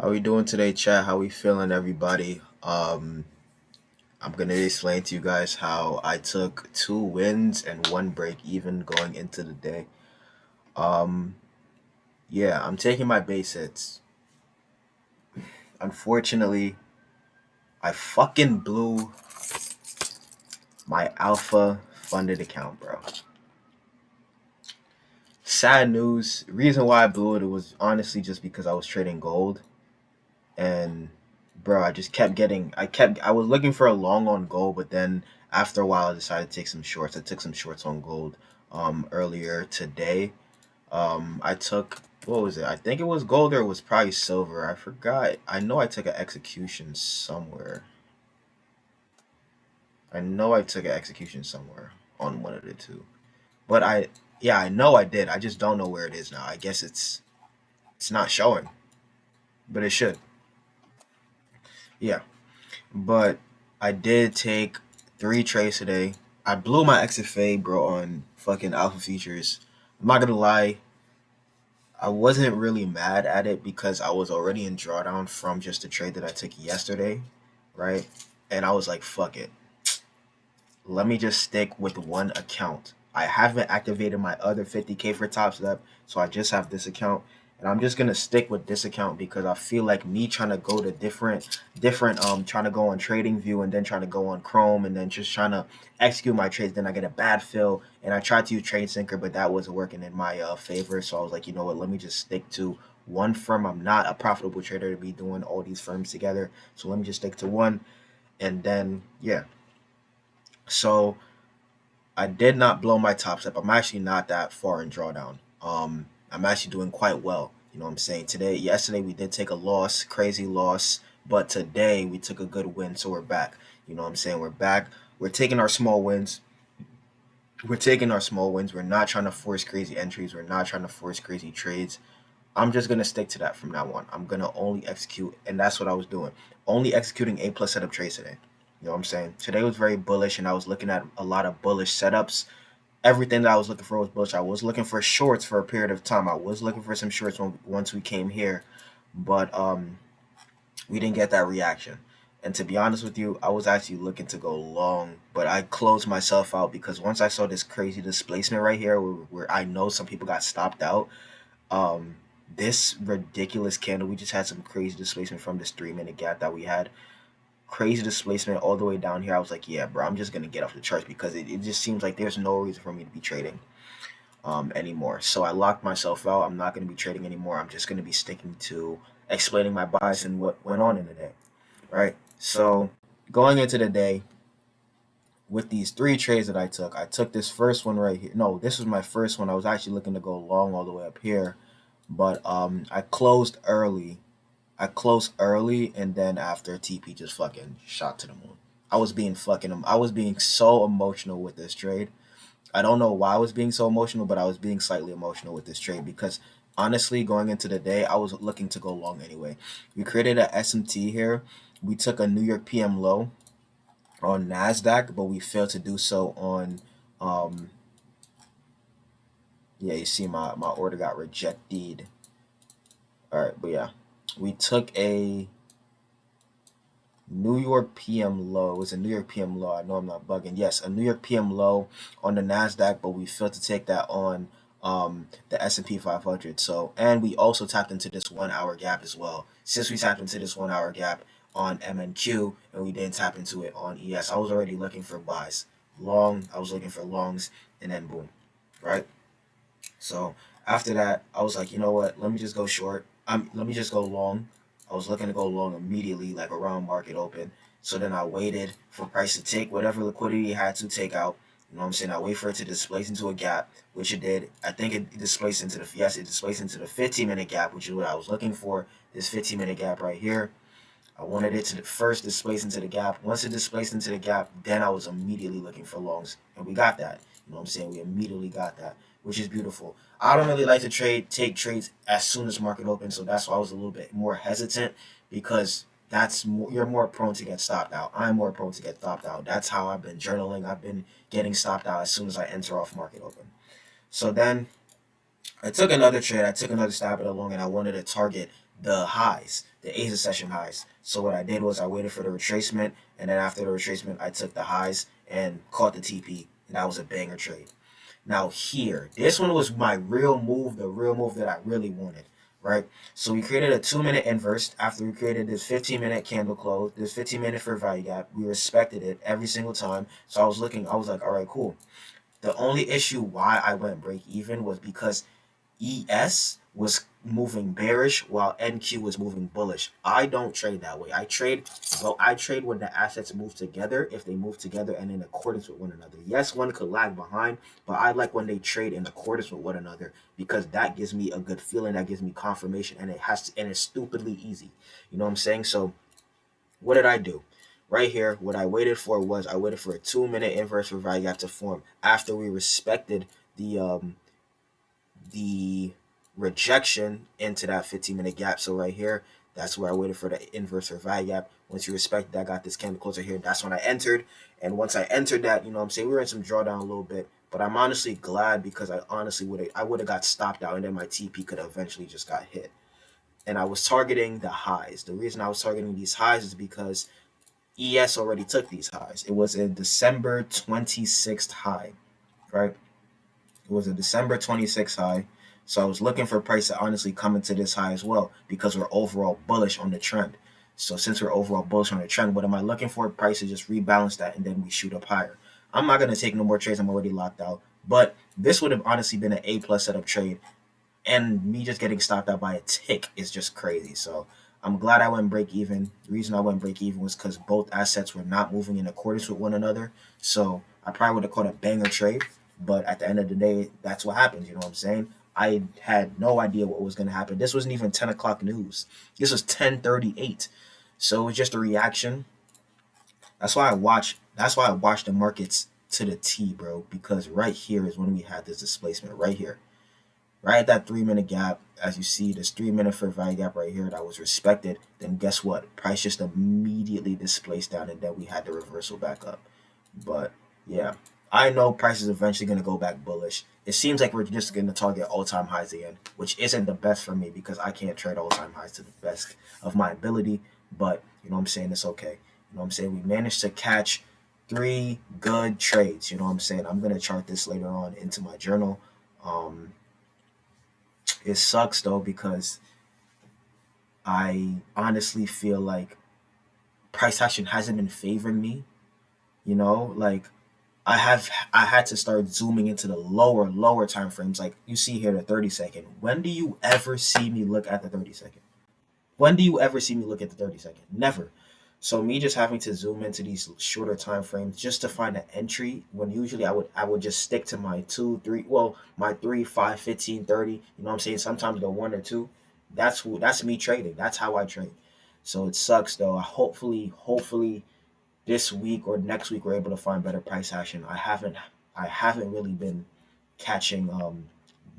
How we doing today, chat? How we feeling, everybody? I'm gonna explain to you guys how I took two wins and one break even going into the day. Um, yeah, I'm taking my base hits. Unfortunately, I fucking blew my alpha funded account, bro. Sad news. Reason why I blew it was honestly just because I was trading gold and bro, I just kept getting I was looking for a long on gold, but then after a while I decided to take some shorts. I took some shorts on gold earlier today. I took what was it? I think it was gold or it was probably silver. I forgot. I know I took an execution somewhere. I know I took an execution somewhere on one of the two. But I know I did. I just don't know where it is now. I guess it's not showing, but it should. Yeah. But I did take three trades today. I blew my XFA, bro, on fucking Alpha Features. I'm not gonna lie, I wasn't really mad at it because I was already in drawdown from just the trade that I took yesterday, right? And I was like, fuck it. Let me just stick with one account. I haven't activated my other 50K for Top Step, so I just have this account. And I'm just gonna stick with this account because I feel like me trying to go to different trying to go on Trading View and then trying to go on Chrome and then just trying to execute my trades, then I get a bad fill and I tried to use Trade Syncer, but that wasn't working in my favor. So I was like, you know what, let me just stick to one firm. I'm not a profitable trader to be doing all these firms together. So let me just stick to one and then yeah. So I did not blow my top step. I'm actually not that far in drawdown. I'm actually doing quite well. You know what I'm saying? Yesterday we did take a loss, crazy loss, but today we took a good win, so we're back. You know what I'm saying? We're back. We're taking our small wins. We're taking our small wins. We're not trying to force crazy entries. We're not trying to force crazy trades. I'm just gonna stick to that from now on. I'm gonna only execute, and that's what I was doing. Only executing A plus setup trades today. You know what I'm saying? Today was very bullish, and I was looking at a lot of bullish setups. Everything that I was looking for was bullish. I was looking for shorts for a period of time. I was looking for some shorts once we came here, but we didn't get that reaction. And to be honest with you, I was actually looking to go long, but I closed myself out because once I saw this crazy displacement right here, where I know some people got stopped out, um, this ridiculous candle, we just had some crazy displacement from this 3 minute gap that we had. Crazy displacement all the way down here. I was like, yeah, bro, I'm just gonna get off the charts because it just seems like there's no reason for me to be trading anymore. So I locked myself out. I'm not going to be trading anymore. I'm just going to be sticking to explaining my bias and what went on in the day, right? So going into the day with these three trades that I took this first one right here. No, this was my first one. I was actually looking to go long all the way up here, but I closed early. I closed early, and then after TP just fucking shot to the moon. I was being so emotional with this trade. I don't know why I was being so emotional, but I was being slightly emotional with this trade because honestly, going into the day, I was looking to go long anyway. We created a SMT here. We took a New York PM low on Nasdaq, but we failed to do so on. Um, yeah, you see, my order got rejected. All right, but yeah, we took a New York PM low. It's a New York PM low. I know I'm not bugging. Yes, a New York PM low on the Nasdaq, but we failed to take that on the S&P 500. So, and we also tapped into this 1 hour gap as well. Since we tapped into this 1 hour gap on MNQ and we didn't tap into it on ES, I was already looking for buys. Long, I was looking for longs, and then boom, right? So after that, I was like, you know what? Let me just go short. Let me just go long. I was looking to go long immediately, like around market open. So then I waited for price to take whatever liquidity it had to take out. You know what I'm saying? I wait for it to displace into a gap, which it did. I think it displaced into it displaced into the 15-minute gap, which is what I was looking for. This 15-minute gap right here. I wanted it to first displace into the gap. Once it displaced into the gap, then I was immediately looking for longs. And we got that. You know what I'm saying? We immediately got that, which is beautiful. I don't really like to take trades as soon as market opens, so that's why I was a little bit more hesitant because you're more prone to get stopped out. I'm more prone to get stopped out. That's how I've been journaling. I've been getting stopped out as soon as I enter off market open. So then I took another trade. I took another stab at a long, and I wanted to target the highs, the Asia session highs. So what I did was I waited for the retracement, and then after the retracement, I took the highs and caught the TP, and that was a banger trade. Now here, this one was my real move, the real move that I really wanted, right? So we created a 2-minute inverse after we created this 15-minute candle close, this 15-minute fair value gap. We respected it every single time. So I was like, all right, cool. The only issue why I went break even was because ES was moving bearish while NQ was moving bullish. I don't trade that way. I trade when the assets move together, if they move together and in accordance with one another. Yes, one could lag behind, but I like when they trade in accordance with one another because that gives me a good feeling, that gives me confirmation, and it's stupidly easy. You know what I'm saying? So what did I do? Right here, what I waited for was I waited for a 2-minute inverse for value gap to form after we respected the rejection into that 15-minute gap. So right here, that's where I waited for the inverse or value gap. Once you respect that, I got this candle closer here. That's when I entered. And once I entered that, you know what I'm saying, we were in some drawdown a little bit. But I'm honestly glad because I honestly would have got stopped out and then my TP could have eventually just got hit. And I was targeting the highs. The reason I was targeting these highs is because ES already took these highs. It was a December 26th high, right? It was a December 26th high. So I was looking for price to honestly come into this high as well because we're overall bullish on the trend. So since we're overall bullish on the trend, what am I looking for? Price to just rebalance that and then we shoot up higher. I'm not going to take no more trades. I'm already locked out. But this would have honestly been an A plus setup trade. And me just getting stopped out by a tick is just crazy. So I'm glad I went break even. The reason I went break even was because both assets were not moving in accordance with one another. So I probably would have caught a banger trade. But at the end of the day, that's what happens. You know what I'm saying? I had no idea what was going to happen. This wasn't even 10 o'clock news. This was 10:38. So it was just a reaction. That's why I watch the markets to the T, bro. Because right here is when we had this displacement. Right here. Right at that 3-minute gap, as you see, this 3-minute fair value gap right here that was respected, then guess what? Price just immediately displaced down and then we had the reversal back up. But yeah, I know price is eventually going to go back bullish. It seems like we're just going to target all-time highs again, which isn't the best for me because I can't trade all-time highs to the best of my ability. But you know what I'm saying? It's okay. You know what I'm saying? We managed to catch 3 good trades. You know what I'm saying? I'm going to chart this later on into my journal. It sucks though because I honestly feel like price action hasn't been favoring me. You know, like I had to start zooming into the lower time frames. Like you see here the 30-second. When do you ever see me look at the 30-second? When do you ever see me look at the 30-second? Never. So me just having to zoom into these shorter time frames just to find an entry when usually I would just stick to my 2, 3, well, my 3, 5, 15, 30. You know what I'm saying? Sometimes the 1 or 2. That's me trading. That's how I trade. So it sucks though. Hopefully this week or next week we're able to find better price action. I haven't really been catching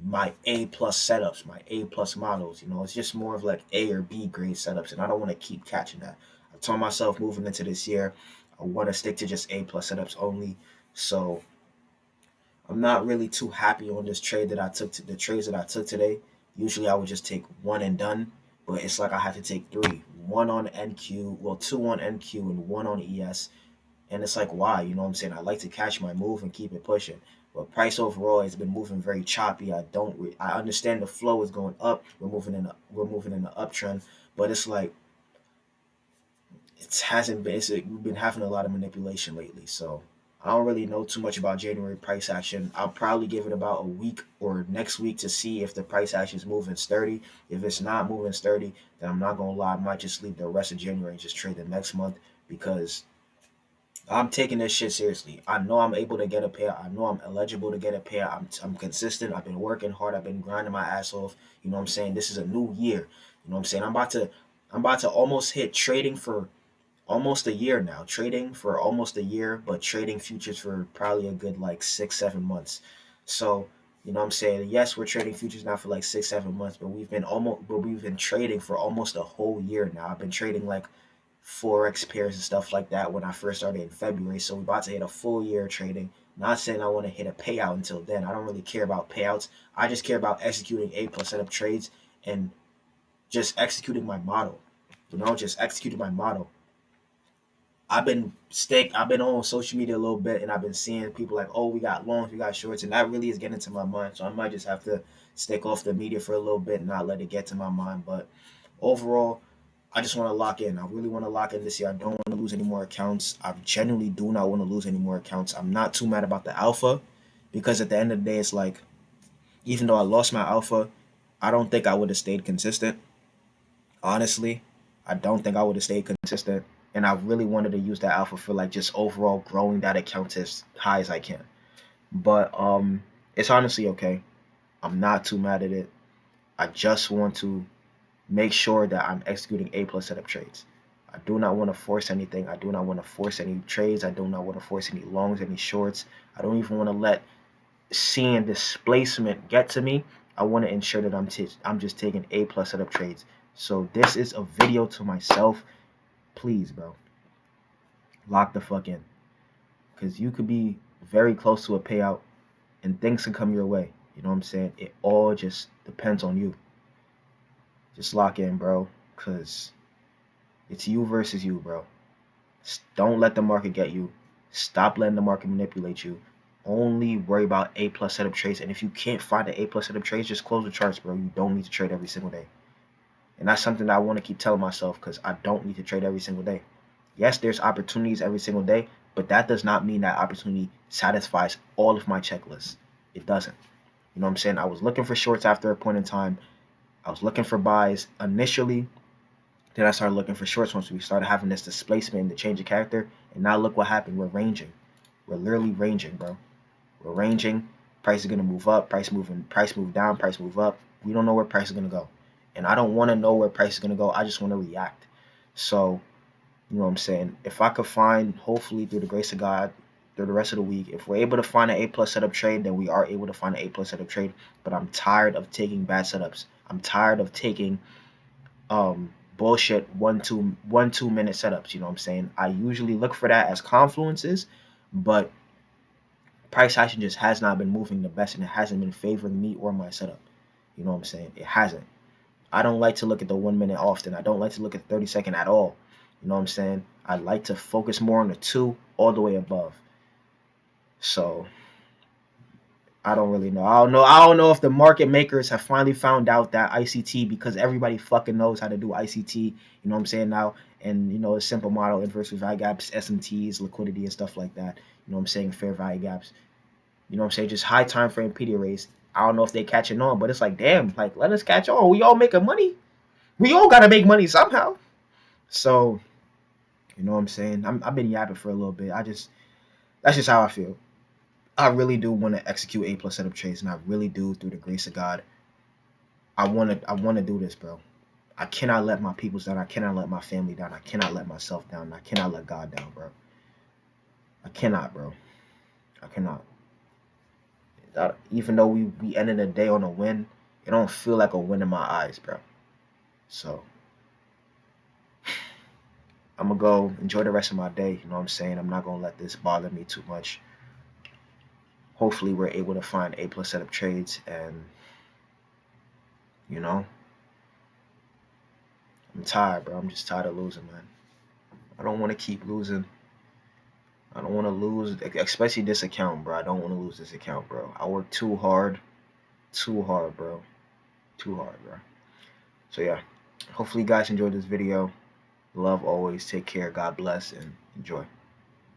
my A plus setups, my A plus models. You know, it's just more of like A or B grade setups, and I don't want to keep catching that. I told myself moving into this year, I want to stick to just A plus setups only. So I'm not really too happy on this trade that I took to the trades that I took today. Usually I would just take one and done, but it's like I had to take 3. One on NQ, well, 2 on NQ and 1 on ES. And it's like, why? You know what I'm saying? I like to catch my move and keep it pushing. But price overall has been moving very choppy. I understand the flow is going up. We're moving in the uptrend, but it's like it hasn't been. We've been having a lot of manipulation lately. So I don't really know too much about January price action. I'll probably give it about a week or next week to see if the price action is moving sturdy. If it's not moving sturdy, then I'm not gonna lie. I might just leave the rest of January and just trade the next month because I'm taking this shit seriously. I know I'm able to get a payout. I know I'm eligible to get a payout. I'm consistent. I've been working hard. I've been grinding my ass off. You know what I'm saying? This is a new year. You know what I'm saying? I'm about to almost hit trading for almost a year now. Trading for almost a year, but trading futures for probably a good like 6, 7 months. So, you know what I'm saying? Yes, we're trading futures now for like 6, 7 months, but we've been trading for almost a whole year now. I've been trading like forex pairs and stuff like that when I first started in February. So we're about to hit a full year of trading. Not saying I want to hit a payout until then. I don't really care about payouts. I just care about executing A plus setup trades and just executing my model. Just executing my model. I've been on social media a little bit, and I've been seeing people like, oh, we got longs, we got shorts, and that really is getting to my mind. So I might just have to stick off the media for a little bit and not let it get to my mind. But overall, I just want to lock in. I really want to lock in this year. I don't want to lose any more accounts. I genuinely do not want to lose any more accounts. I'm not too mad about the alpha, because at the end of the day, it's like, even though I lost my alpha, I don't think I would have stayed consistent. Honestly, I don't think I would have stayed consistent. And I really wanted to use that alpha for like just overall growing that account as high as I can. But it's honestly okay. I'm not too mad at it. I just want to make sure that I'm executing A plus setup trades. I do not want to force anything. I do not want to force any trades. I do not want to force any longs, any shorts. I don't even want to let seeing displacement get to me. I want to ensure that I'm just taking A plus setup trades. So this is a video to myself. Please, bro, lock the fuck in, because you could be very close to a payout and things can come your way. You know what I'm saying? It all just depends on you. Just lock in, bro, because it's you versus you, bro. Don't let the market get you. Stop letting the market manipulate you. Only worry about A plus setup trades. And if you can't find the A plus setup trades, just close the charts, bro. You don't need to trade every single day. And that's something that I want to keep telling myself, because I don't need to trade every single day. Yes, there's opportunities every single day, but that does not mean that opportunity satisfies all of my checklists. It doesn't. You know what I'm saying? I was looking for shorts after a point in time. I was looking for buys initially. Then I started looking for shorts once we started having this displacement and the change of character. And now look what happened. We're ranging. We're literally ranging, bro. We're ranging. Price is gonna move up. Price move down. Price move up. We don't know where price is gonna go, and I don't want to know where price is gonna go. I just want to react. So, you know what I'm saying? If I could find, hopefully through the grace of God, through the rest of the week, if we're able to find an A plus setup trade, then we are able to find an A plus setup trade. But I'm tired of taking bad setups. I'm tired of taking bullshit 1-2 minute setups. You know what I'm saying? I usually look for that as confluences, but price action just has not been moving the best, and it hasn't been favoring me or my setup. You know what I'm saying? It hasn't. I don't like to look at the 1 minute often. I don't like to look at 30-second at all. You know what I'm saying? I like to focus more on the 2 all the way above. So I don't really know. I don't know if the market makers have finally found out that ICT, because everybody fucking knows how to do ICT. You know what I'm saying now? And a simple model, inverse value gaps, SMTs, liquidity, and stuff like that. You know what I'm saying? Fair value gaps. You know what I'm saying? Just high time frame PD arrays. I don't know if they catching on, but it's like, damn, like, let us catch on. We all making money. We all gotta make money somehow. So, you know what I'm saying? I've been yapping for a little bit. That's just how I feel. I really do want to execute A plus setup trades, and I really do, through the grace of God. I want to do this, bro. I cannot let my peoples down. I cannot let my family down. I cannot let myself down. I cannot let God down, bro. I cannot, bro. I cannot. Even though we ended the day on a win, it don't feel like a win in my eyes, bro. So I'm gonna go enjoy the rest of my day. You know what I'm saying? I'm not gonna let this bother me too much. Hopefully we're able to find A plus setup trades, and I'm tired, bro. I'm just tired of losing, man. I don't want to keep losing. I don't want to lose, especially this account, bro. I don't want to lose this account, bro. I work too hard, bro. Too hard, bro. So yeah, hopefully you guys enjoyed this video. Love always. Take care. God bless, and enjoy.